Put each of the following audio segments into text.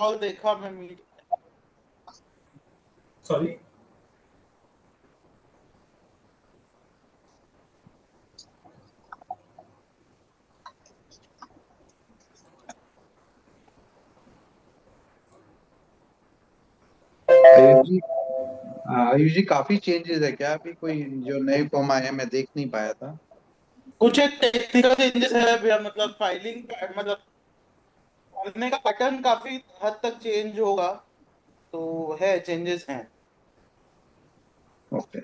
Call देखा मैं meet Sorry. Ayush जी काफी चेंजेस है क्या? अभी कोई जो नए फॉर्म आए हैं मैं देख नहीं पाया था। कुछ एक टेक्निकल चेंजेस है भैया, मतलब फाइलिंग मतलब करने का पैटर्न काफी हद तक चेंज होगा, तो है चेंजेस हैं। Okay.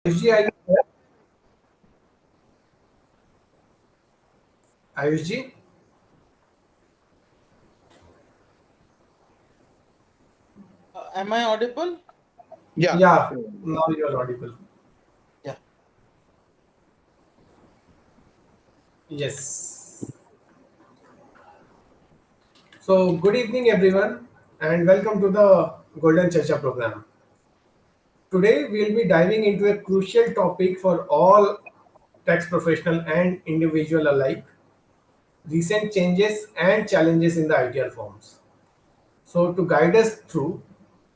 Ayush ji, are you there? Ayush ji? Am I audible? या Yeah, now you are audible. Yeah. Yes. So, good evening, everyone, and welcome to the Golden Charcha program. Today, we'll be diving into a crucial topic for all tax professional and individual alike: recent changes and challenges in the ITR forms. So, to guide us through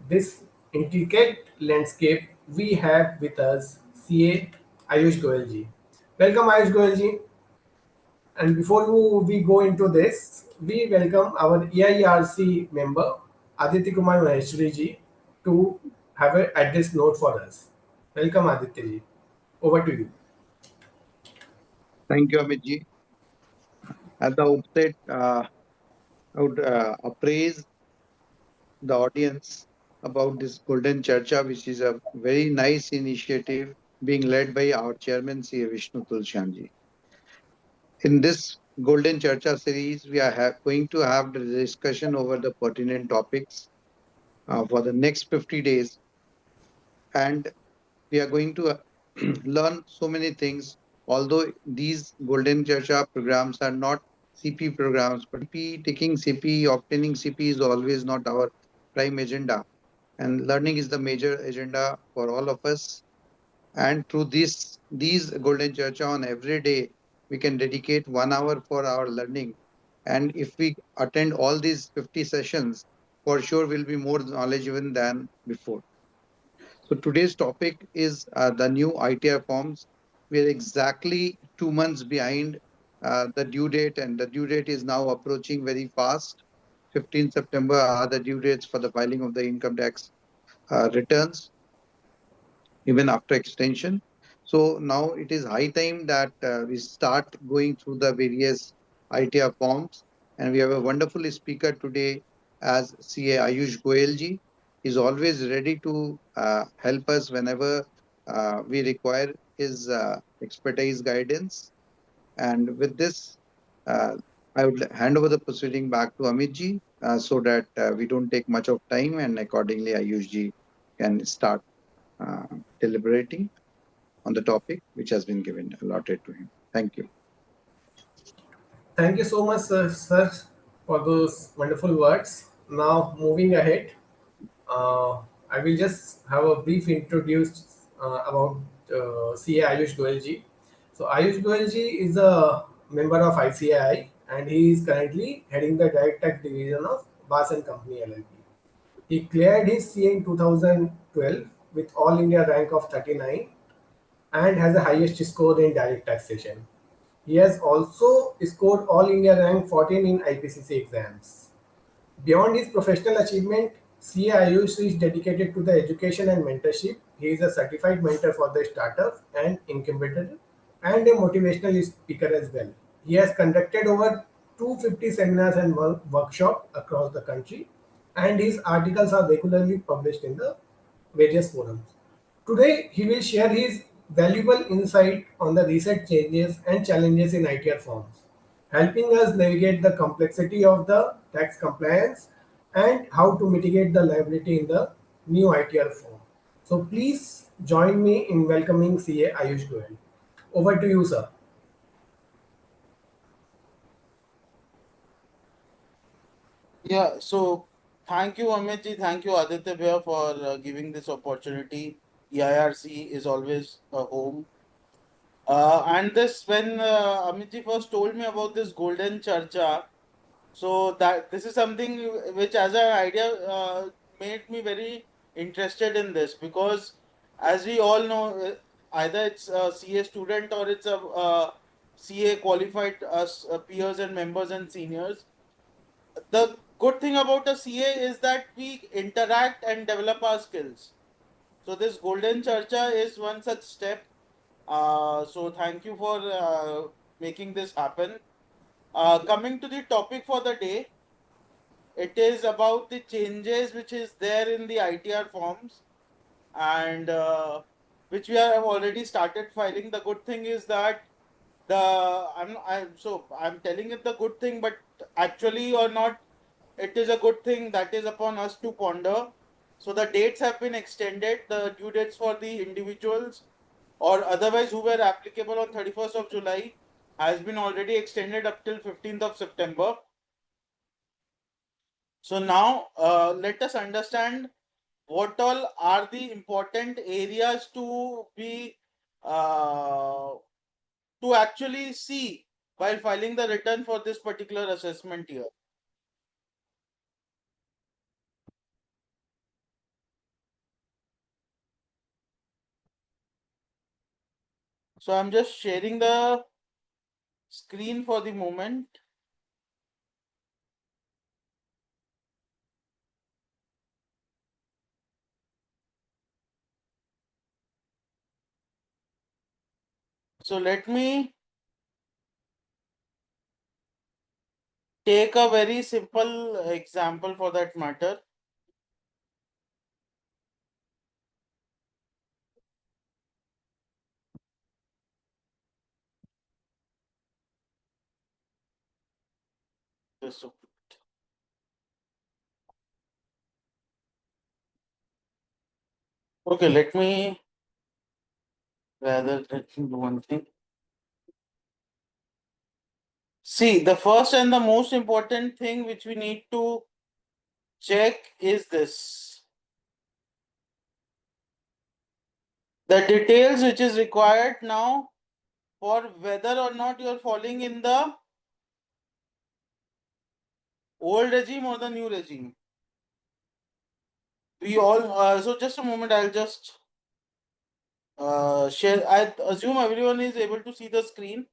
this intricate landscape, we have with us CA Ayush Goel ji. Welcome, Ayush Goel ji. And before we go into this, we welcome our EIRC member Aditya Kumar Maheshwari ji to have an address note for us. Welcome, Aditya ji. Over to you. Thank you Amit ji. At the outset, I would appraise the audience about this Golden Charcha, which is a very nice initiative being led by our chairman, C. Vishnu Tulshanji. In this Golden Charcha series, we are going to have the discussion over the pertinent topics for the next 50 days. And we are going to learn so many things. Although these Golden Charcha programs are not CP programs, but taking CP, obtaining CP is always not our prime agenda. And learning is the major agenda for all of us. And through these Golden Charcha on every day, we can dedicate 1 hour for our learning. And if we attend all these 50 sessions, for sure we'll be more knowledgeable than before. So today's topic is the new ITR forms. We are exactly 2 months behind the due date, and the due date is now approaching very fast. 15 September are the due dates for the filing of the income tax returns, even after extension. So now it is high time that we start going through the various ITR forms. And we have a wonderful speaker today as CA Ayush Goel ji. He's always ready to help us whenever we require his expertise guidance. And with this, uh, I would hand over the proceeding back to Amit ji so that we don't take much of time, and accordingly Ayush ji can start uh, deliberating on the topic which has been given allotted to him. Thank you. Thank you so much, sir, for those wonderful words. Now, moving ahead, I will just have a brief introduce about CA Ayush Goel ji. So Ayush Goel ji is a member of ICAI and he is currently heading the direct tax division of Bass and Company LLP. He cleared his CA in 2012 with All India rank of 39 and has the highest score in direct taxation. He has also scored All India rank 14 in IPCC exams. Beyond his professional achievement, CA Ayush is dedicated to the education and mentorship. He is a certified mentor for the startup and incubator and a motivational speaker as well. He has conducted over 250 seminars and workshops across the country, and his articles are regularly published in the various forums. Today, he will share his valuable insight on the recent changes and challenges in ITR forms, helping us navigate the complexity of the tax compliance and how to mitigate the liability in the new ITR form. So please join me in welcoming CA Ayush Goel. Over to you, sir. Yeah, so thank you, Amit ji. Thank you, Aditya bhaiya, for giving this opportunity. EIRC is always a home. And this, when Amitji first told me about this golden charcha, so that this is something which, as an idea, made me very interested in this, because, as we all know, either it's a CA student or it's a CA qualified, us peers and members and seniors. The good thing about a CA is that we interact and develop our skills. So this golden charcha is one such step. So thank you for making this happen. Coming to the topic for the day, it is about the changes which is there in the ITR forms, and which we have already started filing. The good thing is that the I'm telling it the good thing, but actually or not, it is a good thing that is upon us to ponder. So the dates have been extended. The due dates for the individuals or otherwise who were applicable on 31st of July has been already extended up till 15th of September. So now let us understand what all are the important areas to be to actually see while filing the return for this particular assessment year. So I'm just sharing the screen for the moment. So let me take a very simple example for that matter. Just okay, let me do one thing. See, the first and the most important thing which we need to check is this. The details which is required now for whether or not you are falling in the old regime or the new regime. We all, so just a moment, I'll just share. I assume everyone is able to see the screen.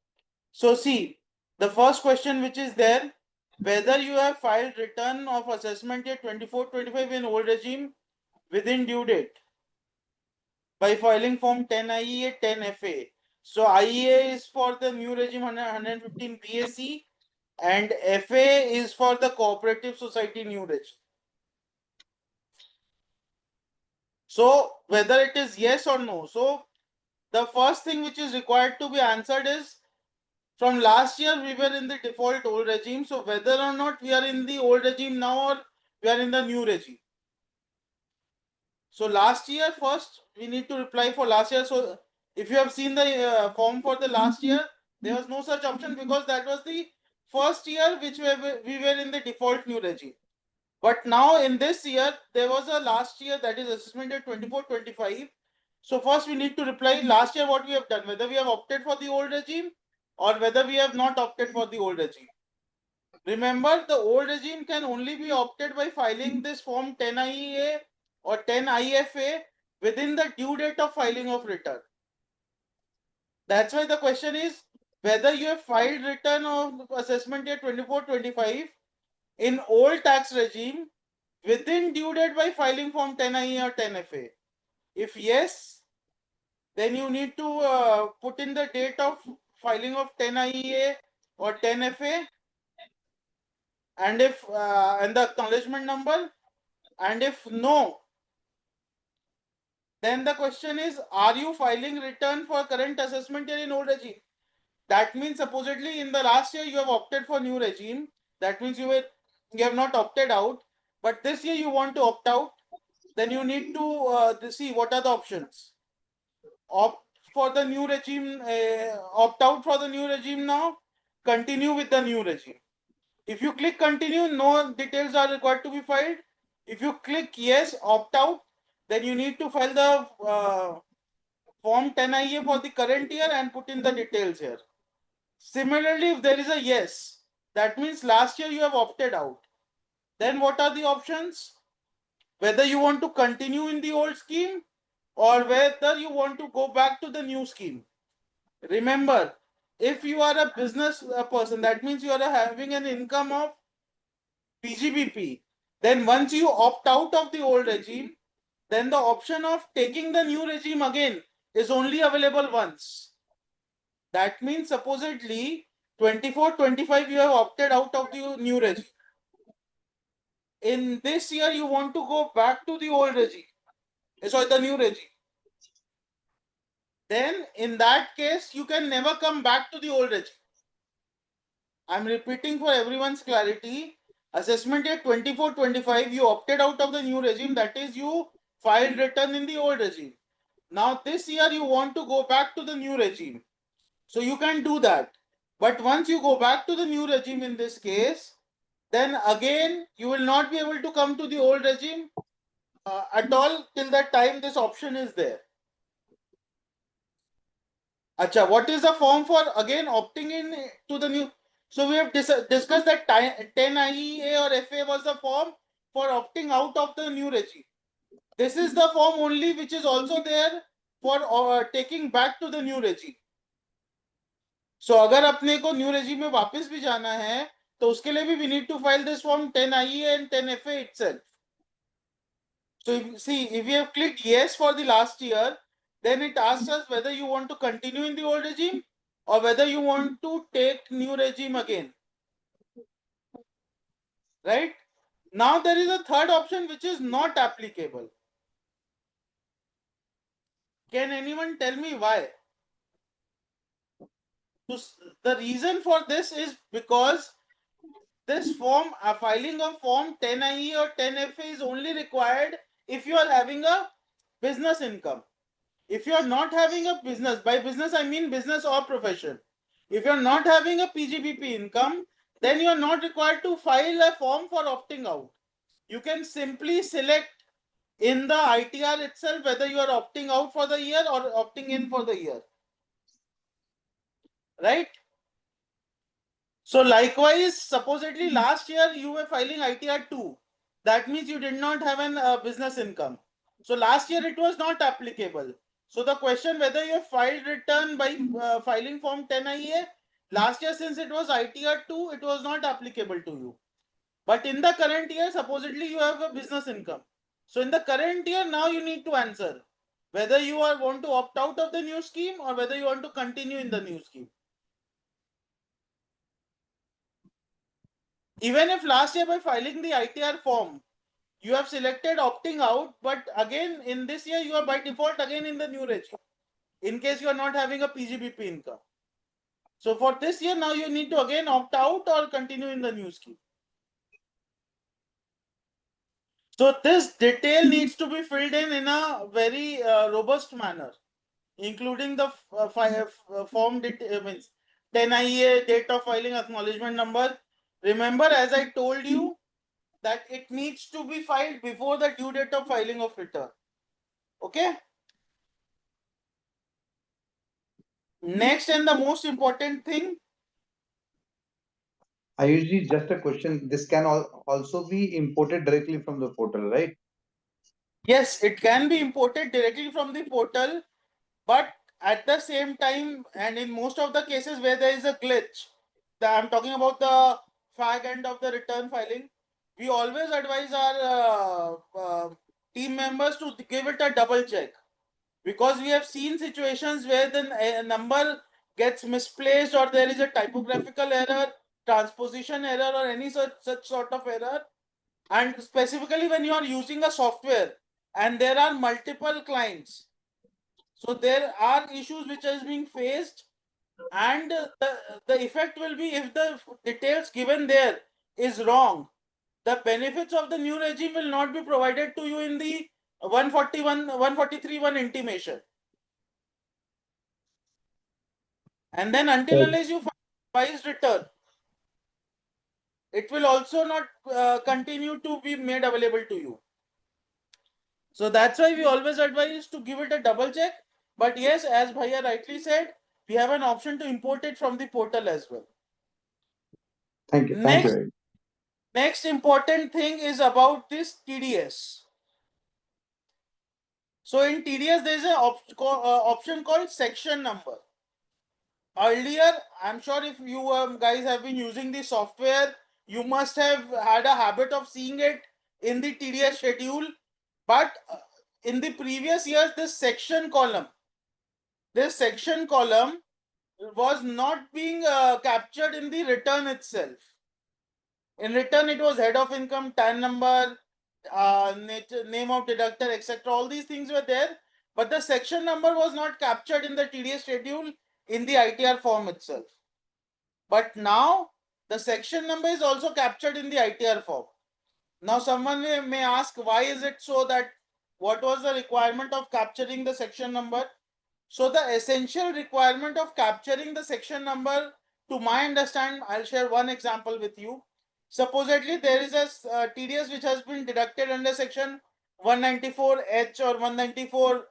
So see, the first question which is there, whether you have filed return of assessment year 24-25 in old regime within due date by filing form 10 IEA 10 FA. So IEA is for the new regime 115 BAC and FA is for the cooperative society new regime. So whether it is yes or no. So the first thing which is required to be answered is, from last year we were in the default old regime. So whether or not we are in the old regime now or we are in the new regime. So last year first we need to reply for last year. So if you have seen the form for the last year, there was no such option because that was the first year which we were in the default new regime. But now in this year, there was a last year, that is assessment year 24-25. So first we need to reply last year what we have done, whether we have opted for the old regime or whether we have not opted for the old regime. Remember, the old regime can only be opted by filing this form 10 IEA or 10 IFA within the due date of filing of return. That's why the question is whether you have filed return of assessment year 24-25 in old tax regime within due date by filing form 10 IE or 10 FA. If yes, then you need to put in the date of filing of 10 IEA or 10 FA, and if and the acknowledgement number, and if no, then the question is, are you filing return for current assessment year in old regime? That means supposedly in the last year you have opted for new regime. That means you have not opted out, but this year you want to opt out. Then you need to see what are the options. Opt for the new regime, opt out for the new regime now, continue with the new regime. If you click continue, no details are required to be filed. If you click yes, opt out, then you need to file the Form 10IA for the current year and put in the details here. Similarly, if there is a yes, that means last year you have opted out. Then what are the options? Whether you want to continue in the old scheme or whether you want to go back to the new scheme. Remember, if you are a business person, that means you are having an income of PGBP. Then once you opt out of the old regime, then the option of taking the new regime again is only available once. That means supposedly 24-25 you have opted out of the new regime. In this year you want to go back to the old regime. Sorry, the new regime. Then in that case you can never come back to the old regime. I'm repeating for everyone's clarity. Assessment year 24-25 you opted out of the new regime, that is you filed return in the old regime. Now this year you want to go back to the new regime. So you can do that. But once you go back to the new regime in this case, then again you will not be able to come to the old regime at all till that time this option is there. Acha, what is the form for again opting in to the new? So we have discussed that 10 IEA or FA was the form for opting out of the new regime. This is the form only which is also there for taking back to the new regime. So अगर अपने को new regime में वापस भी जाना है तो उसके लिए भी we need to file this form 10 IEA and 10 FA itself. So if we have clicked yes for the last year, then it asks us whether you want to continue in the old regime or whether you want to take new regime again. Right? Now there is a third option which is not applicable. Can anyone tell me why? The reason for this is because this form, filing of form 10IE or 10FA is only required if you are having a business income. If you are not having a business, by business I mean business or profession. If you are not having a PGBP income, then you are not required to file a form for opting out. You can simply select in the ITR itself whether you are opting out for the year or opting in for the year. Right? So likewise, supposedly last year you were filing ITR 2. That means you did not have a business income. So last year it was not applicable. So the question whether you have filed return by filing form 10IA, last year since it was ITR 2, it was not applicable to you. But in the current year, supposedly you have a business income. So in the current year, now you need to answer whether you want to opt out of the new scheme or whether you want to continue in the new scheme. Even if last year by filing the ITR form, you have selected opting out, but again in this year you are by default again in the new regime in case you are not having a PGBP income. So for this year now you need to again opt out or continue in the new scheme. So this detail needs to be filled in a very robust manner, including the form means 10IA, date of filing, acknowledgement number. Remember, as I told you, that it needs to be filed before the due date of filing of return. Okay. Next and the most important thing. Ayush, just a question. This can also be imported directly from the portal, right? Yes, it can be imported directly from the portal, but at the same time, and in most of the cases where there is a glitch, I'm talking about the fag end of the return filing, we always advise our team members to give it a double check, because we have seen situations where the number gets misplaced or there is a typographical error, transposition error, or any such sort of error. And specifically when you are using a software and there are multiple clients, so there are issues which is being faced, and the effect will be if the details given there is wrong, the benefits of the new regime will not be provided to you in the 143.1 intimation. And then until unless you file return, it will also not continue to be made available to you. So that's why we always advise to give it a double check. But yes, as Bhaiya rightly said, we have an option to import it from the portal as well. Thank you. Thank you Next, very much. next important thing is about this TDS. So in TDS, there is an option called section number. Earlier, I'm sure if you guys have been using the software, you must have had a habit of seeing it in the TDS schedule. But in the previous years, this section column was not being captured in the return itself. In return, it was head of income, TAN number, name of deductor, etc. All these things were there, but the section number was not captured in the TDS schedule in the ITR form itself. But now the section number is also captured in the ITR form. Now someone may ask, why is it so that what was the requirement of capturing the section number? So the essential requirement of capturing the section number, to my understanding, I'll share one example with you. Supposedly there is a TDS which has been deducted under section 194H or 194H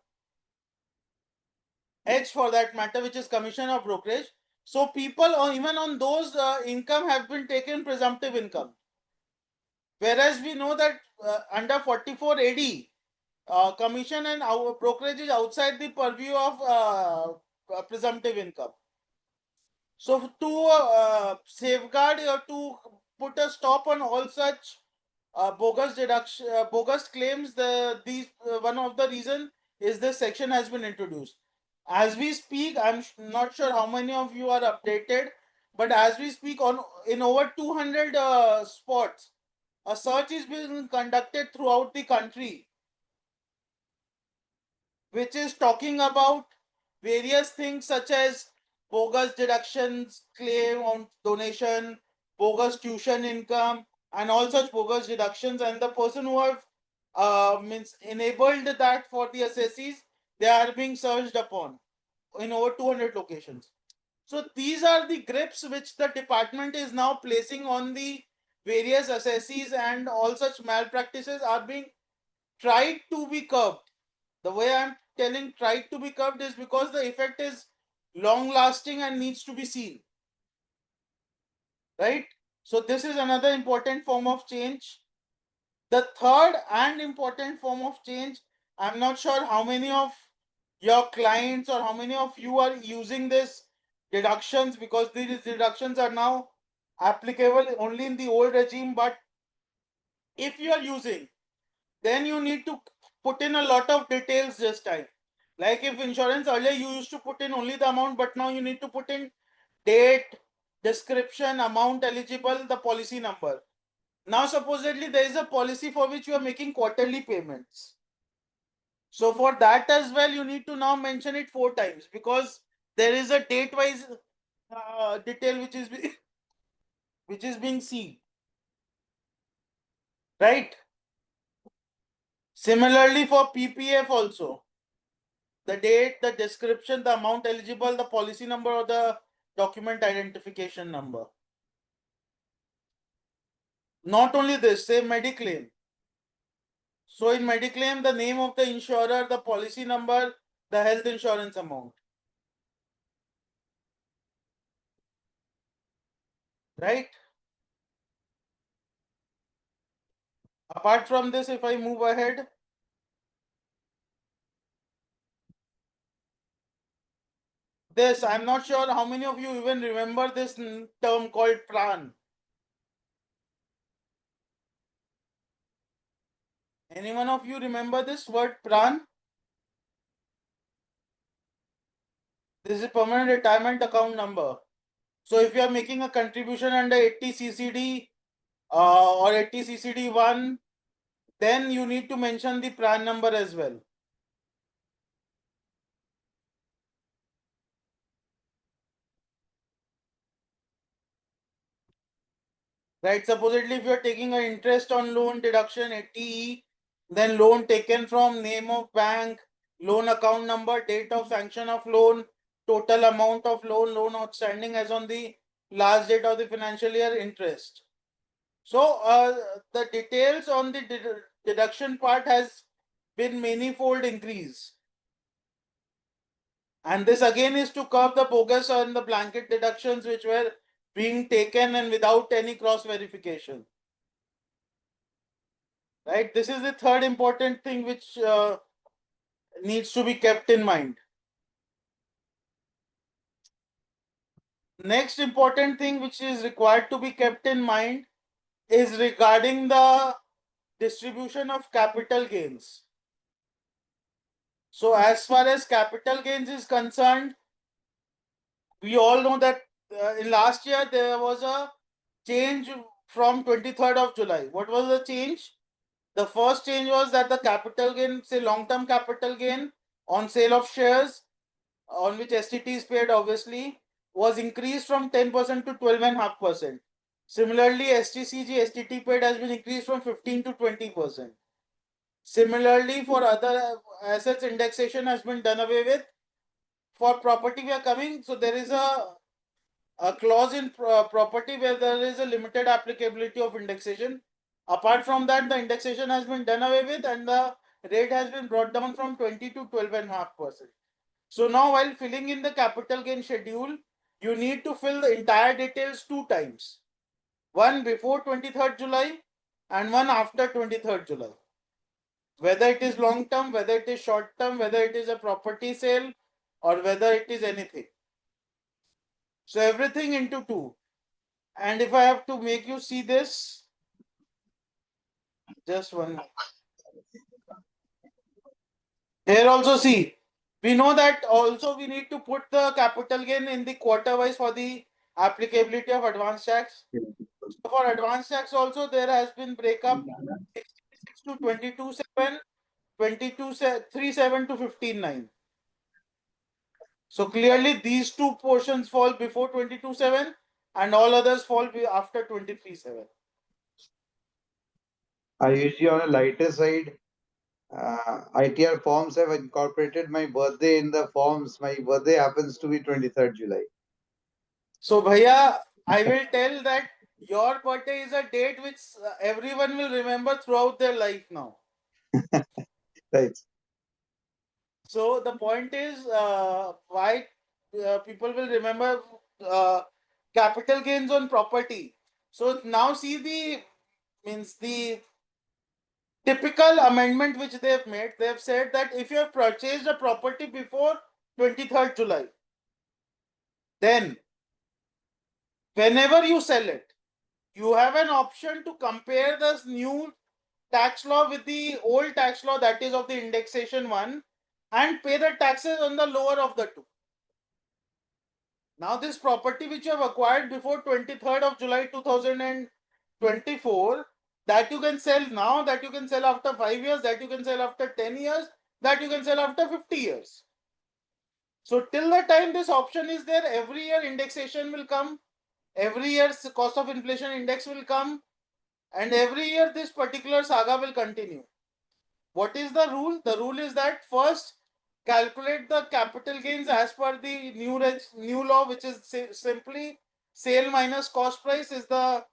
for that matter, which is commission or brokerage. So people even on those income have been taken presumptive income. Whereas we know that under 44 AD, commission and brokerage is outside the purview of presumptive income. So to safeguard or to put a stop on all such bogus deduction, bogus claims, one of the reason is this section has been introduced. As we speak, I'm not sure how many of you are updated, but as we speak, in over 200 spots, a search is being conducted throughout the country, which is talking about various things such as bogus deductions, claim on donation, bogus tuition income, and all such bogus deductions. And the person who have means enabled that for the assessees, they are being searched upon in over 200 locations. So these are the grips which the department is now placing on the various assessees, and all such malpractices are being tried to be curbed. The way I'm telling tried to be curbed is because the effect is long lasting and needs to be seen. Right? So this is another important form of change. The third and important form of change, I'm not sure how many of your clients or how many of you are using this deductions, because these deductions are now applicable only in the old regime. But if you are using, then you need to put in a lot of details this time. Like if insurance, earlier you used to put in only the amount, but now you need to put in date, description, amount eligible, the policy number. Now supposedly there is a policy for which you are making quarterly payments. So for that as well, you need to now mention it 4 times, because there is a date wise detail which is being seen. Right? Similarly for PPF also, the date, the description, the amount eligible, the policy number or the document identification number. Not only this, say Mediclaim. So in Mediclaim, the name of the insurer, the policy number, the health insurance amount. Right? Apart from this, if I move ahead, this, I'm not sure how many of you even remember this term called PRAN. Any one of you remember this word PRAN? This is permanent retirement account number. So if you are making a contribution under 80 CCD or 80 CCD1, then you need to mention the PRAN number as well. Right? Supposedly, if you are taking an interest on loan deduction 80E, then loan taken from name of bank, loan account number, date of sanction of loan, total amount of loan outstanding as on the last date of the financial year, interest. So the details on the deduction part has been manifold increase. And this again is to curb the bogus and the blanket deductions which were being taken and without any cross verification. Right? This is the third important thing which needs to be kept in mind. Next important thing which is required to be kept in mind is regarding the distribution of capital gains. So as far as capital gains is concerned, we all know that in last year there was a change from 23rd of July. What was the change? The first change was that the capital gain, say long-term capital gain on sale of shares, on which STT is paid obviously, was increased from 10% to 12.5%. Similarly, STCG, STT paid has been increased from 15 to 20%. Similarly, for other assets, indexation has been done away with. For property, we are coming. So there is a clause in property where there is a limited applicability of indexation. Apart from that, the indexation has been done away with and the rate has been brought down from 20 to 12.5%. So now while filling in the capital gain schedule, you need to fill the entire details 2 times. One before 23rd July and one after 23rd July. Whether it is long term, whether it is short term, whether it is a property sale or whether it is anything. So everything into 2. And if I have to make you see this, just one. Here also see, we know that also we need to put the capital gain in the quarter wise for the applicability of advance tax. So for advance tax also there has been breakup 66 to 22.7, 22.37 to 15.9. So clearly these two portions fall before 22.7 and all others fall after 23.7. I usually on a lighter side. ITR forms have incorporated my birthday in the forms. My birthday happens to be 23rd July. So Bhaiya, I will tell that your birthday is a date which everyone will remember throughout their life now. Right. So the point is why people will remember capital gains on property. So now see the typical amendment which they have made. They have said that if you have purchased a property before 23rd July, then whenever you sell it, you have an option to compare this new tax law with the old tax law, that is of the indexation one, and pay the taxes on the lower of the two. Now this property which you have acquired before 23rd of July 2024, that you can sell now, that you can sell after 5 years, that you can sell after 10 years, that you can sell after 50 years. So till the time this option is there, every year indexation will come, every year's cost of inflation index will come, and every year this particular saga will continue. What is the rule? The rule is that first calculate the capital gains as per the new law, which is simply sale minus cost price is the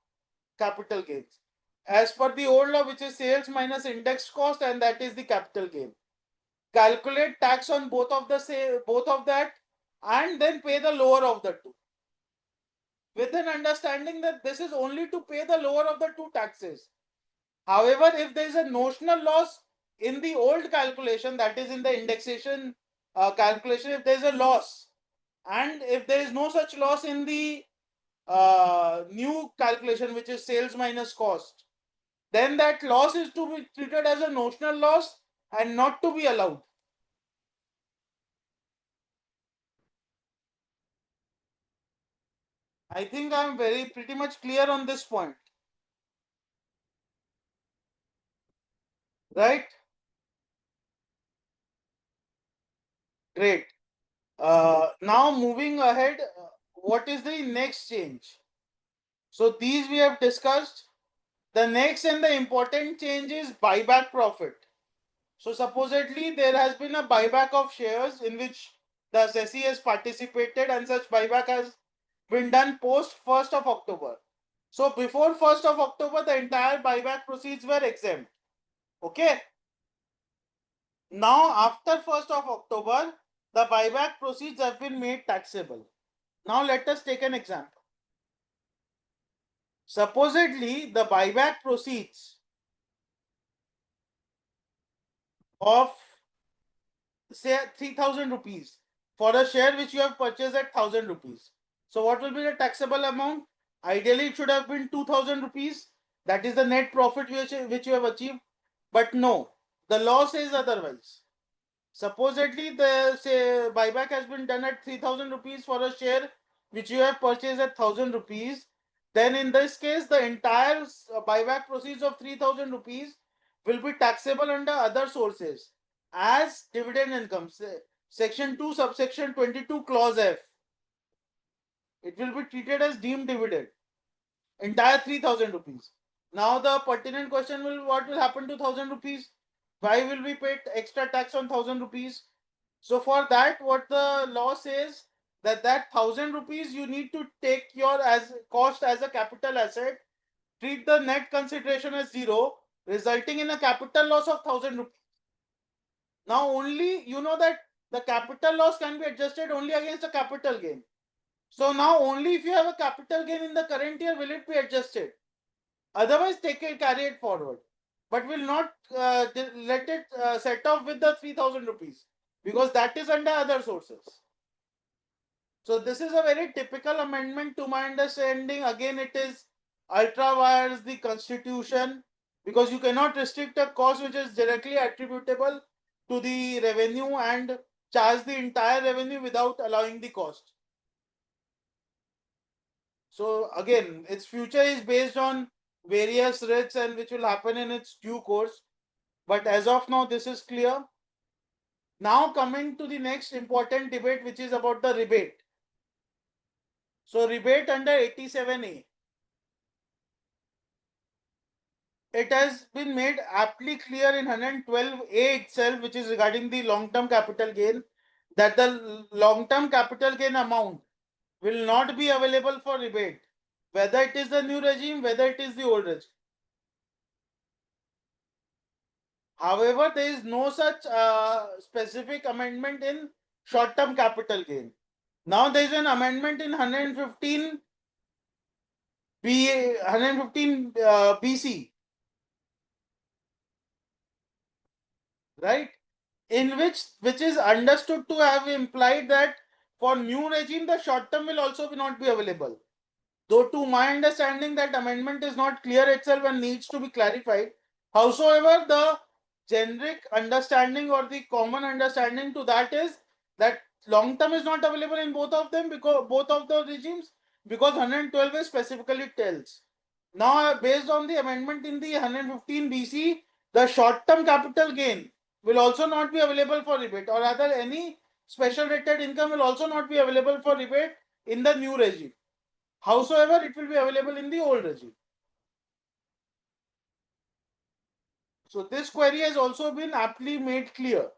capital gains. As per the old law, which is sales minus index cost, and that is the capital gain. Calculate tax on both of that, and then pay the lower of the two. With an understanding that this is only to pay the lower of the two taxes. However, if there is a notional loss in the old calculation, that is in the indexation calculation, if there is a loss, and if there is no such loss in the new calculation, which is sales minus cost, then that loss is to be treated as a notional loss and not to be allowed. I think I am pretty much clear on this point. Right? Great. Now moving ahead, what is the next change? So these we have discussed. The next and the important change is buyback profit. So supposedly there has been a buyback of shares in which the SECI has participated, and such buyback has been done post 1st of October. So before 1st of October, the entire buyback proceeds were exempt. Okay. Now after 1st of October, the buyback proceeds have been made taxable. Now let us take an example. Supposedly, the buyback proceeds of say 3,000 rupees for a share which you have purchased at 1,000 rupees. So what will be the taxable amount? Ideally, it should have been 2,000 rupees. That is the net profit which you have achieved. But no, the law says otherwise. Supposedly, the say buyback has been done at 3,000 rupees for a share which you have purchased at 1,000 rupees. Then in this case, the entire buyback proceeds of 3,000 rupees will be taxable under other sources as dividend income. Section 2, subsection 22, clause F. It will be treated as deemed dividend. Entire 3,000 rupees. Now the pertinent question will, what will happen to 1,000 rupees? Why will we pay extra tax on 1,000 rupees? So for that, what the law says, that 1,000 rupees you need to take your as cost as a capital asset, treat the net consideration as zero, resulting in a capital loss of 1,000 rupees. Now only you know that the capital loss can be adjusted only against a capital gain. So now only if you have a capital gain in the current year will it be adjusted. Otherwise, carry it forward, but will not let it set off with the 3,000 rupees because that is under other sources. So this is a very typical amendment to my understanding. Again, it is ultra vires the constitution because you cannot restrict a cost which is directly attributable to the revenue and charge the entire revenue without allowing the cost. So again, its future is based on various risks and which will happen in its due course. But as of now, this is clear. Now coming to the next important debate, which is about the rebate. So rebate under 87A. It has been made aptly clear in 112A itself, which is regarding the long-term capital gain, that the long-term capital gain amount will not be available for rebate, whether it is the new regime, whether it is the old regime. However, there is no such specific amendment in short-term capital gain. Now there is an amendment in 115 BC, right? In which is understood to have implied that for new regime the short-term will also not be available. Though to my understanding that amendment is not clear itself and needs to be clarified. Howsoever, the generic understanding or the common understanding to that is that long term is not available in both of them because both of the regimes because 112 is specifically tells. Now based on the amendment in the 115 BC, the short term capital gain will also not be available for rebate, or rather any special rated income will also not be available for rebate in the new regime. Howsoever, it will be available in the old regime. So this query has also been aptly made clear.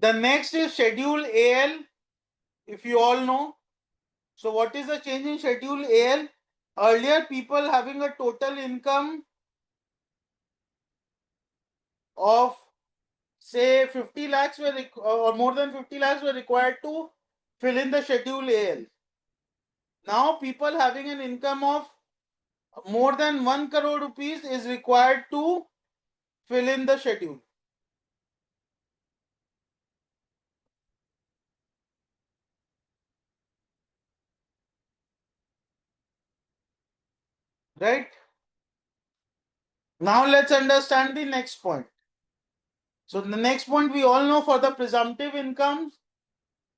The next is Schedule AL, if you all know. So what is the change in Schedule AL? Earlier, people having a total income of say 50 lakhs were or more than 50 lakhs were required to fill in the Schedule AL. Now people having an income of more than 1 crore rupees is required to fill in the schedule. Right? Now let's understand the next point. So the next point, we all know for the presumptive incomes,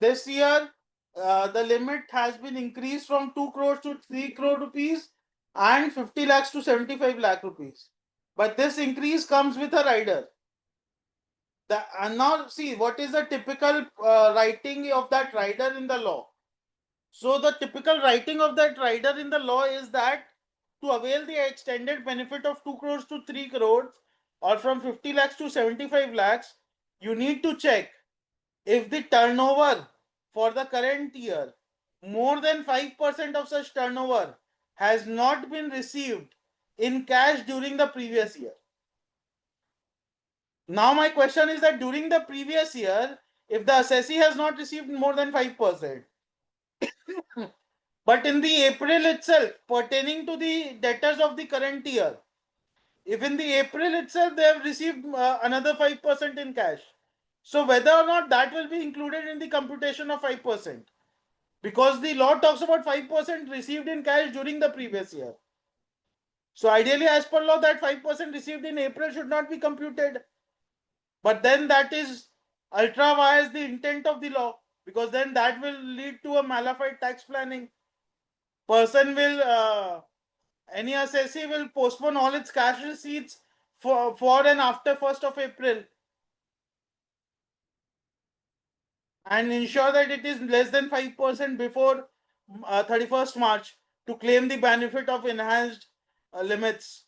this year the limit has been increased from 2 crores to 3 crore rupees and 50 lakhs to 75 lakh rupees. But this increase comes with a rider. And now see what is the typical writing of that rider in the law. So the typical writing of that rider in the law is that to avail the extended benefit of 2 crores to 3 crores or from 50 lakhs to 75 lakhs, you need to check if the turnover for the current year, more than 5% of such turnover has not been received in cash during the previous year. Now my question is that during the previous year, if the assessee has not received more than 5%, but in the April itself, pertaining to the debtors of the current year, if in the April itself they have received another 5% in cash, so whether or not that will be included in the computation of 5%, because the law talks about 5% received in cash during the previous year. So ideally, as per law, that 5% received in April should not be computed. But then that is ultra vires the intent of the law, because then that will lead to a malified tax planning. Person will, any assessee will postpone all its cash receipts for and after 1st of April and ensure that it is less than 5% before 31st March to claim the benefit of enhanced limits.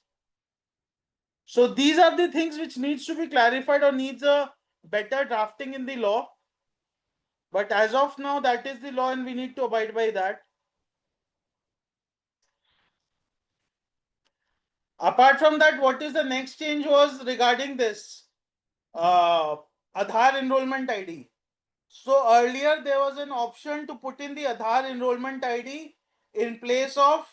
So these are the things which needs to be clarified or needs a better drafting in the law. But as of now, that is the law and we need to abide by that. Apart from that, what is the next change was regarding this Aadhaar enrollment ID. So earlier there was an option to put in the Aadhaar enrollment ID in place of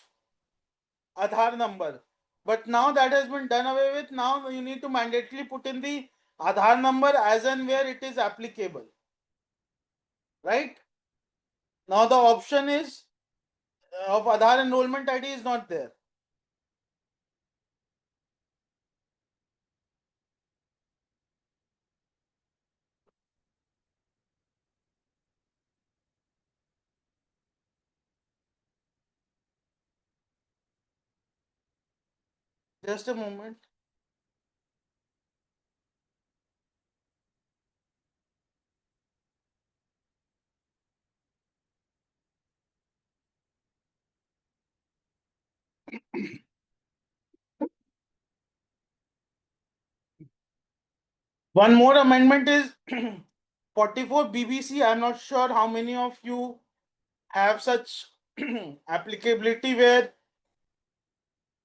Aadhaar number. But now that has been done away with. Now you need to mandatorily put in the Aadhaar number as and where it is applicable. Right? Now the option is of Aadhaar enrollment ID is not there. Just a moment. One more amendment is 44 BBC. I'm not sure how many of you have such applicability where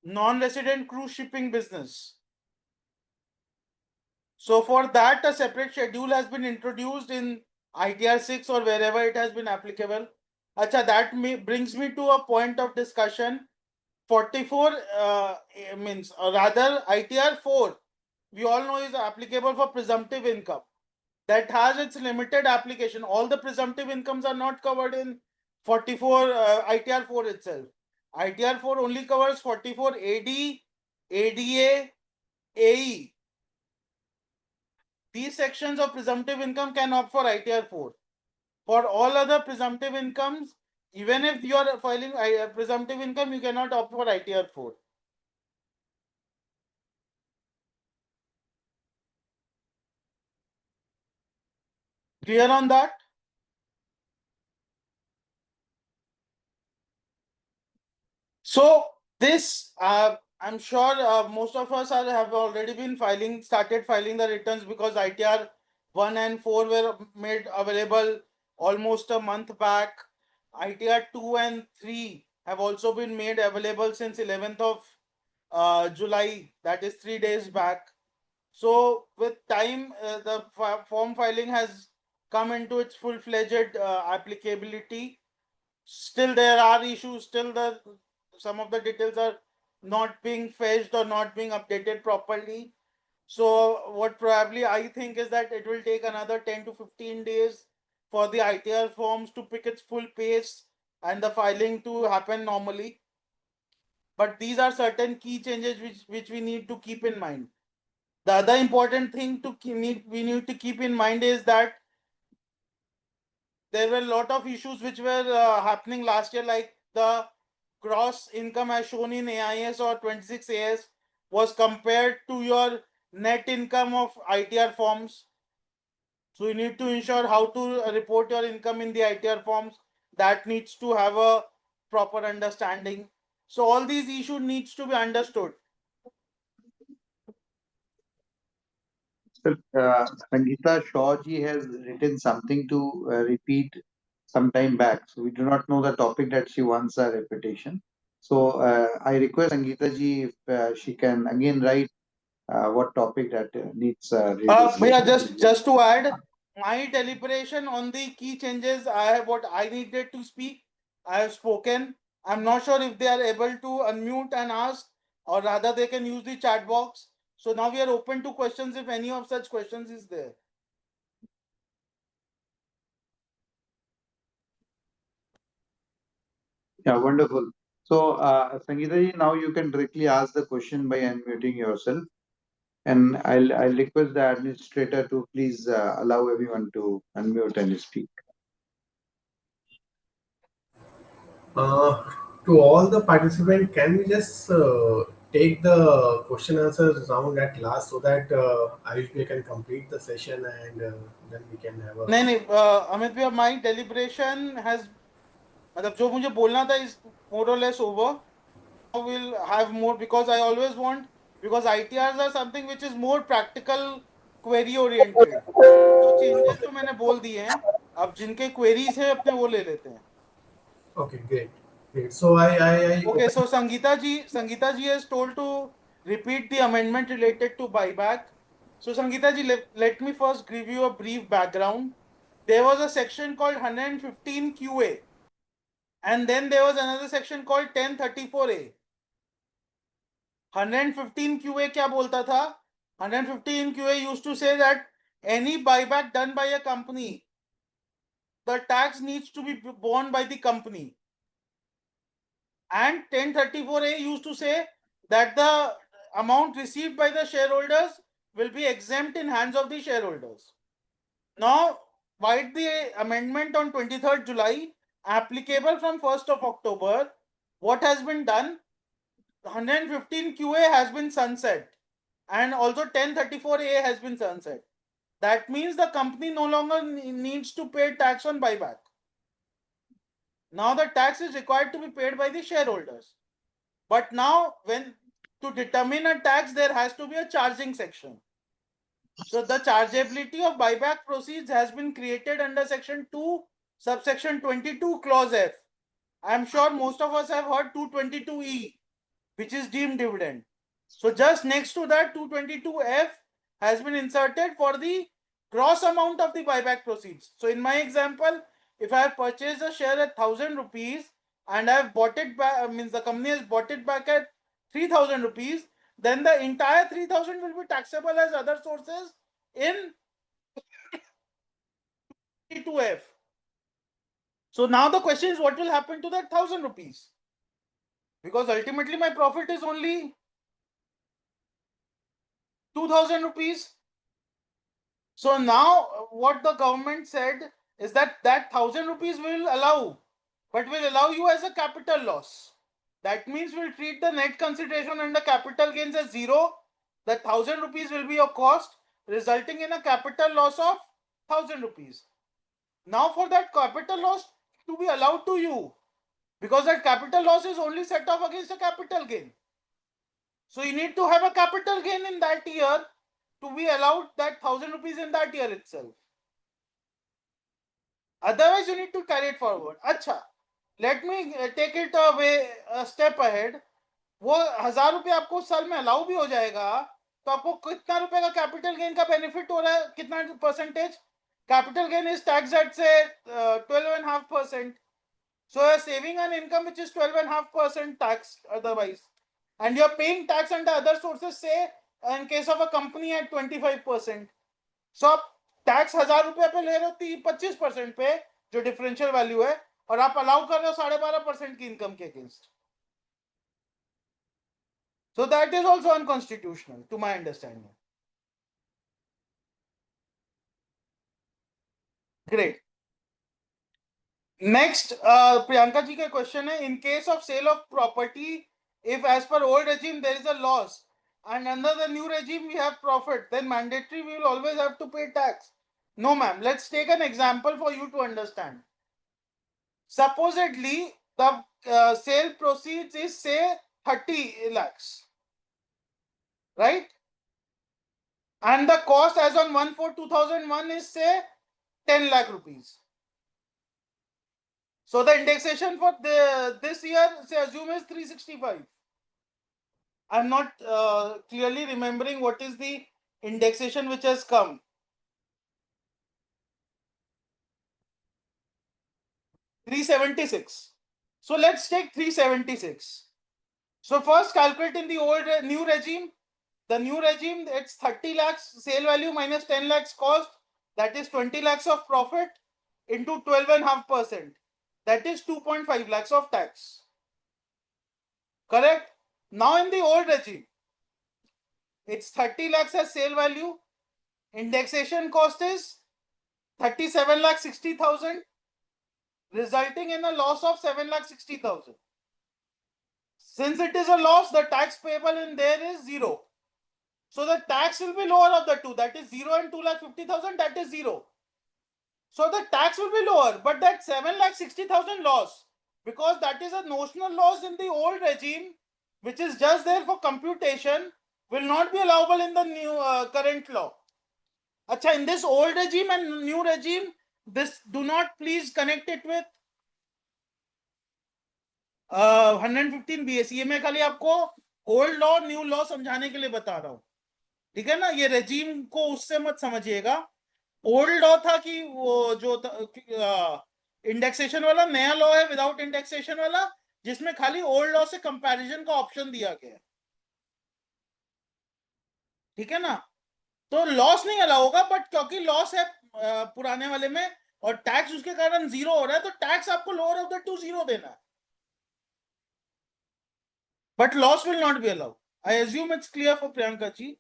non-resident cruise shipping business. So for that, a separate schedule has been introduced in ITR 6 or wherever it has been applicable. Acha, that brings me to a point of discussion. 44 means, or rather ITR 4, we all know is applicable for presumptive income. That has its limited application. All the presumptive incomes are not covered in 44 ITR 4 itself. ITR 4 only covers 44 AD, ADA, AE. These sections of presumptive income can opt for ITR 4. For all other presumptive incomes, even if you are filing presumptive income, you cannot opt for ITR 4. Clear on that? So this, I'm sure most of us have already been started filing the returns, because ITR 1 and 4 were made available almost a month back. ITR 2 and 3 have also been made available since 11th of July, that is 3 days back. So with time, the form filing has come into its full-fledged applicability. Still there are issues, still some of the details are not being fetched or not being updated properly. So what probably I think is that it will take another 10 to 15 days for the ITR forms to pick its full pace and the filing to happen normally. But these are certain key changes which we need to keep in mind. The other important thing we need to keep in mind is that there were a lot of issues which were happening last year, like the gross income as shown in AIS or 26AS was compared to your net income of ITR forms. So you need to ensure how to report your income in the ITR forms. That needs to have a proper understanding. So all these issues needs to be understood. So, Sangeeta Shawji has written something to repeat some time back. So we do not know the topic that she wants a repetition. So I request Sangeeta ji if she can again write what topic that needs Bhaiya, rediscussion. just to add, my deliberation on the key changes, I have what I needed to speak. I have spoken. I'm not sure if they are able to unmute and ask, or rather they can use the chat box. So now we are open to questions if any of such questions is there. Yeah, wonderful. So, Sangeeta ji, now you can directly ask the question by unmuting yourself. And I'll request the administrator to please allow everyone to unmute and speak. Uh, to all the participants, can we just take the question answer round at last so that Ayush we can complete the session and then we can have a. नहीं नहीं अमित भैया, my deliberation has मतलब जो मुझे बोलना था is more or less over. Will have more because I always want, because ITRs are something which is more practical, query oriented. तो changes तो मैंने बोल दिए हैं, अब जिनके queries है अपने वो ले लेते हैं. Okay, great, great. So I Okay, so Sangeeta ji is told to repeat the amendment related to buyback. So Sangeeta ji, let me first give you a brief background. There was a section called 115 QA, and then there was another section called 1034A. 115 QA क्या बोलता था? 115 QA used to say that any buyback done by a company, the tax needs to be borne by the company. And 1034A used to say that the amount received by the shareholders will be exempt in hands of the shareholders. Now, by the amendment on 23rd July, applicable from 1st of October, what has been done? 115 QA has been sunset, and also 1034A has been sunset. That means the company no longer needs to pay tax on buyback. Now the tax is required to be paid by the shareholders. But now, when to determine a tax, there has to be a charging section. So the chargeability of buyback proceeds has been created under section 2, subsection 22, clause F. I am sure most of us have heard 222E, which is deemed dividend. So just next to that, 222F has been inserted for the gross amount of the buyback proceeds. So in my example, if I have purchased a share at 1,000 rupees and I have bought it back, means the company has bought it back at 3,000 rupees, then the entire 3,000 will be taxable as other sources in 2F. So now the question is, what will happen to that 1,000 rupees? Because ultimately my profit is only 2,000 rupees. So now what the government said is that 1,000 rupees will allow, but will allow you as a capital loss. That means we'll treat the net consideration and the capital gains as zero. That 1,000 rupees will be your cost, resulting in a capital loss of 1,000 rupees. Now for that capital loss to be allowed to you, because that capital loss is only set off against a capital gain. So you need to have a capital gain in that year to be allowed that 1,000 rupees in that year itself. Otherwise, you need to carry it forward. अच्छा, let me take it a step ahead. वो 1,000 रुपये आपको साल में allow भी हो जाएगा, तो आपको कितना रुपए का कैपिटल गेन का बेनिफिट हो रहा है, कितना percentage? Capital gain is tax at से 12.5%. So you're saving an income which is 12.5% tax otherwise, and you're paying tax under other sources, say in case of a company at 25%. So आप tax 1,000 रुपये पे ले रहे हो 25% पे, जो differential value है, और आप अलाउ कर रहे हो 12.5% की इनकम के against. So that is also unconstitutional to my understanding. Great. Next, Priyanka ji का question है, in case of sale of property, if as per old regime there is a loss and under the new regime we have profit, then mandatory we will always have to pay tax. No ma'am, let's take an example for you to understand. Supposedly the sale proceeds is say 30 lakhs, right? And the cost as on 1/4/2001 is say 10 lakh rupees. So the indexation for this year, say assume is 365. I'm not clearly remembering what is the indexation which has come. $376. So let's take 376. So first calculate in the new regime. The new regime, it's 30 lakhs sale value minus 10 lakhs cost. That is 20 lakhs of profit into 12.5%. That is 2.5 lakhs of tax. Correct? Now in the old regime, it's 30 lakhs as sale value. Indexation cost is 37 lakh 60,000, resulting in a loss of 7 lakh 60,000. Since it is a loss, the tax payable in there is 0. So the tax will be lower of the two. That is 0 and 2 lakh 50,000. That is 0. So the tax will be lower, but that 7 lakh 60,000 loss, because that is a notional loss in the old regime, which is just there for computation, will not be allowable in the new current law. Acha, in this old regime and new regime, this do not please connect it with 115 BS. ये मैं खाली आपको old law new law समझाने के लिए बता रहा हूं, ठीक है ना. ये रेजीम को उससे मत समझिएगा. ओल्ड लॉ था कि वो जो इंडेक्सेशन वाला नया लॉ है विदाउट इंडेक्सेशन वाला, जिसमें खाली ओल्ड लॉ से कंपैरिजन का ऑप्शन दिया गया है, ठीक है ना. तो लॉस नहीं अलाउ होगा, बट क्योंकि लॉस है पुराने वाले में और टैक्स उसके कारण 0 हो रहा है, तो टैक्स आपको लोअर ऑफ द टू 0 देना है, but loss will not be allowed. I assume it's clear for Priyanka ji.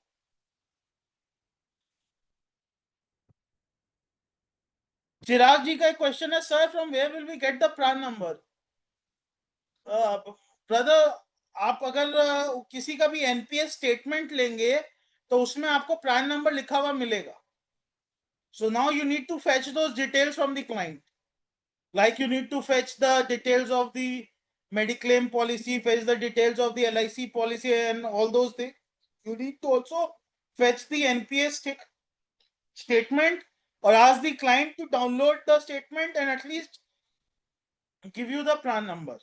Chirag ji का एक क्वेश्चन है, sir from where will we get the PRAN number. Brother, आप अगर किसी का भी एनपीएस स्टेटमेंट लेंगे तो उसमें आपको प्रान नंबर लिखा हुआ मिलेगा. So now you need to fetch those details from the client. Like you need to fetch the details of the mediclaim policy, fetch the details of the LIC policy and all those things. You need to also fetch the NPS statement or ask the client to download the statement and at least give you the PRAN number.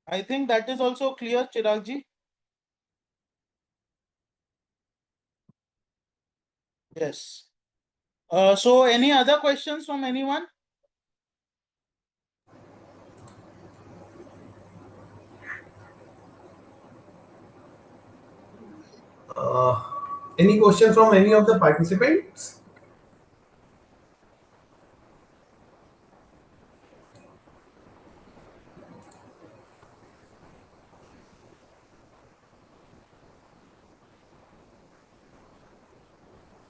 I think that is also clear, Chirag ji. Yes. So any other questions from anyone? Any question from any of the participants?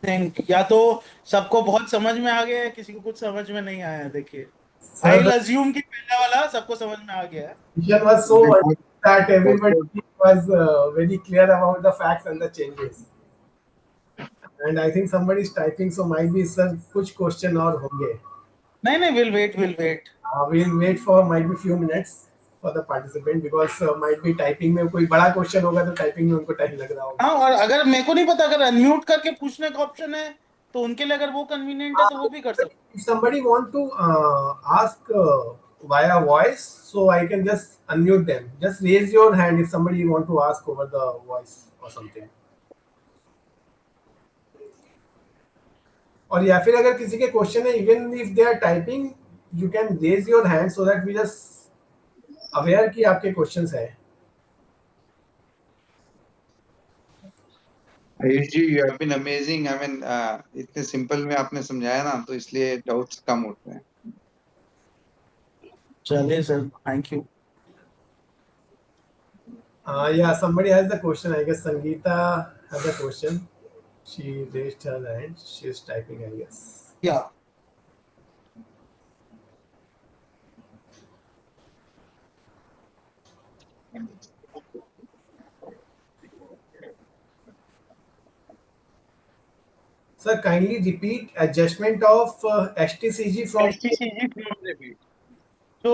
Think या तो सबको बहुत समझ में आ गया है, किसी को कुछ समझ में नहीं आया है. देखिए, Sir, आई the अज्यूम कि पहला वाला सबको समझ में आ गया है. vision was so This wonderful is that everybody also was very clear about the facts and the changes. And I think somebody is typing, so might be sir कुछ question और होंगे. नहीं नहीं, will wait. We'll wait for might be few minutes for the participant because might be typing में कोई बड़ा question होगा तो typing में उनको टाइम लग रहा होगा. हाँ, और अगर मेरे को नहीं पता, अगर अनम्यूट करके पूछने का ऑप्शन है तो उनके लिए अगर वो कन्वीनियंट है तो वो भी कर सकते. If somebody want to ask via voice, so I can just unmute them. Just raise your hand if somebody want to ask over the voice or something. और या फिर अगर किसी के क्वेश्चन है, even if they are typing, you can raise your hand so that we just aware कि आपके questions है. Ayush ji, you have been amazing. I mean इतने सिंपल में आपने समझाया ना, तो इसलिए डाउट्स कम होते हैं. चलिए sir, thank you. Yeah, somebody has the question. I guess Sangeeta has a question. She raised her hand. She is typing, I guess. या Sir, kindly repeat adjustment of HTCG from STCG from debit. So,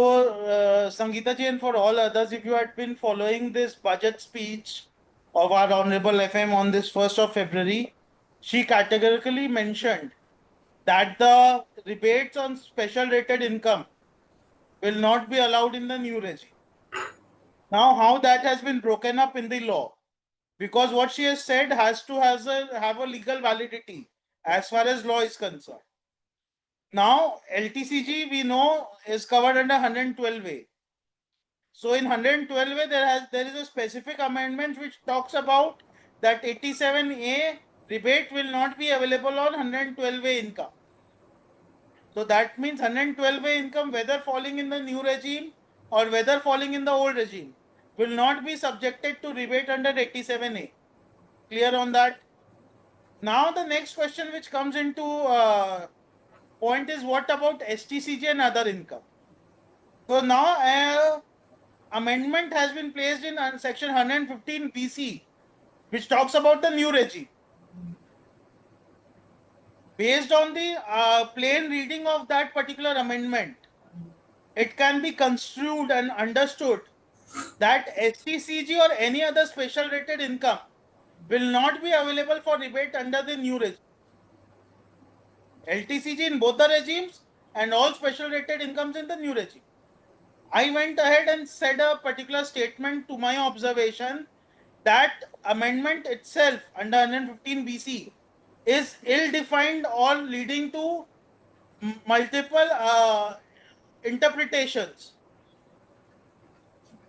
Sangeeta ji, and for all others, if you had been following this budget speech of our Honorable FM on this 1st of February, she categorically mentioned that the rebates on special rated income, will not be allowed in the new regime. Now, how that has been broken up in the law? Because what she has said has to have a legal validity as far as law is concerned. Now, LTCG we know is covered under 112A. So in 112A there is a specific amendment which talks about that 87A rebate will not be available on 112A income. So that means 112A income, whether falling in the new regime or whether falling in the old regime, will not be subjected to rebate under 87A. Clear on that? Now the next question which comes into point is, what about STCG and other income? So now amendment has been placed in section 115 BC, which talks about the new regime. Based on the plain reading of that particular amendment, it can be construed and understood that STCG or any other special rated income will not be available for rebate under the new regime. LTCG in both the regimes and all special rated incomes in the new regime. I went ahead and said a particular statement to my observation that amendment itself under 115 BC is ill-defined or leading to multiple interpretations.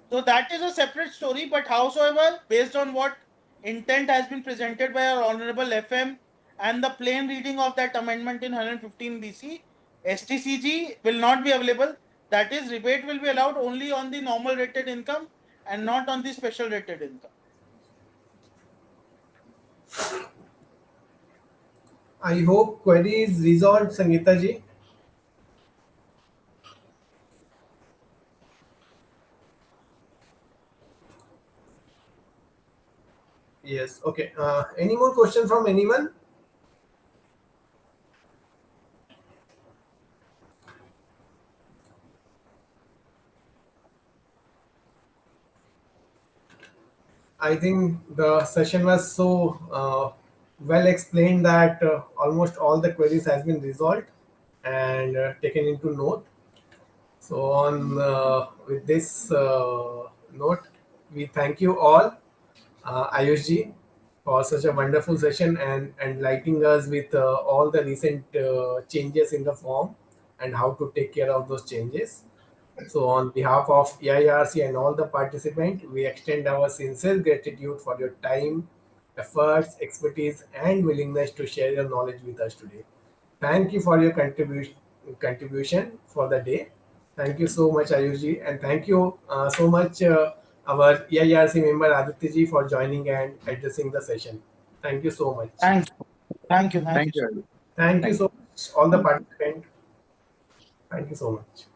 So that is a separate story, but howsoever, based on what intent has been presented by our Honorable FM and the plain reading of that amendment in 115 BC, STCG will not be available. That is, rebate will be allowed only on the normal rated income and not on the special rated income. I hope query is resolved, Sangeeta ji. Yes. Okay. Any more question from anyone? I think the session was so well explained that almost all the queries has been resolved and taken into note. So on with this note, we thank you all, Ayush ji, for such a wonderful session and enlightening us with all the recent changes in the form and how to take care of those changes. So, on behalf of EIRC and all the participants, we extend our sincere gratitude for your time, efforts, expertise, and willingness to share your knowledge with us today. Thank you for your contribution for the day. Thank you so much, Ayush, and thank you so much, our EIRC member Aditya for joining and addressing the session. Thank you so much. Thank you. Thank you. Thank Thank you. you, Aditya. Thank you Thank so much, all the participants. Thank you so much.